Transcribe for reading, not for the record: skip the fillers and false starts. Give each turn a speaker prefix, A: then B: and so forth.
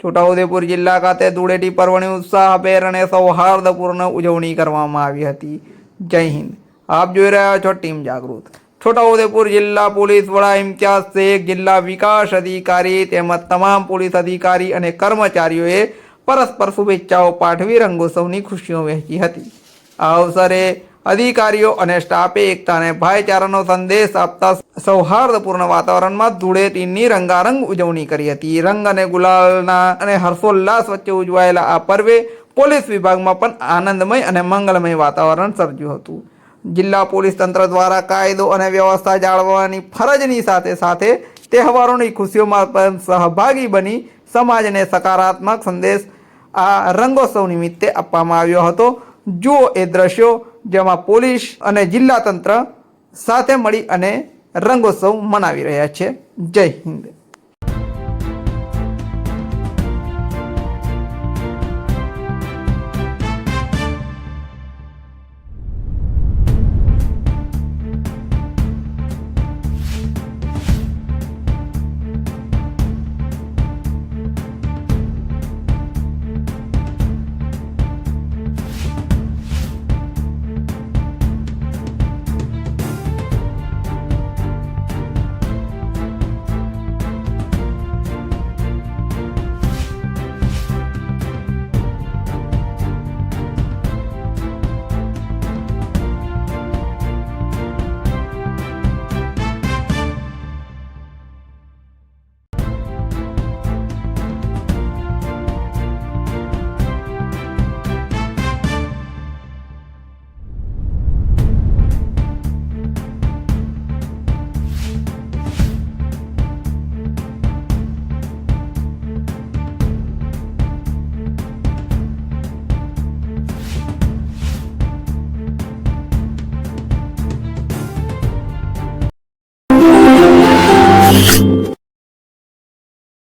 A: છોટાઉદેપુર જિલ્લા ખાતે ધૂળેટી પર્વની ઉત્સાહભેર અને સૌહાર્દપૂર્ણ ઉજવણી કરવામાં આવી હતી. જય હિન્દ. આપ જોઈ રહ્યા છો ટીમ જાગૃત. છોટાઉદેપુર જિલ્લા પોલીસ વડા ઇમ્તિયાઝ શેખ, જિલ્લા વિકાસ અધિકારી તેમજ તમામ પોલીસ અધિકારી અને કર્મચારીઓએ પરસ્પર શુભેચ્છાઓ પાઠવી રંગોત્સવની ખુશીઓ વહેંચી હતી. આ અવસરે અધિકારીઓ અને સ્ટાફે એકતા અને ભાઈચારાનો સંદેશ આપતા સૌહાર્દપૂર્ણ વાતાવરણમાં ધૂળેટીની રંગારંગ ઉજવણી કરી હતી. રંગ અને ગુલાલના અને હર્ષોલ્લાસ વચ્ચે ઉજવાયેલા આ પર્વે પોલીસ વિભાગમાં પણ આનંદમય અને મંગલમય વાતાવરણ સર્જ્યું હતું. જિલ્લા પોલીસ તંત્ર દ્વારા કાયદો અને વ્યવસ્થા જાળવવાની ફરજની સાથે સાથે તહેવારોની ખુશીઓમાં પણ સહભાગી બની સમાજને સકારાત્મક સંદેશ આ રંગોત્સવ નિમિત્તે આપવામાં આવ્યો હતો. જુઓ એ દ્રશ્યો જેમાં પોલીસ અને જિલ્લા તંત્ર સાથે મળી અને રંગોત્સવ મનાવી રહ્યા છે. જય હિન્દ.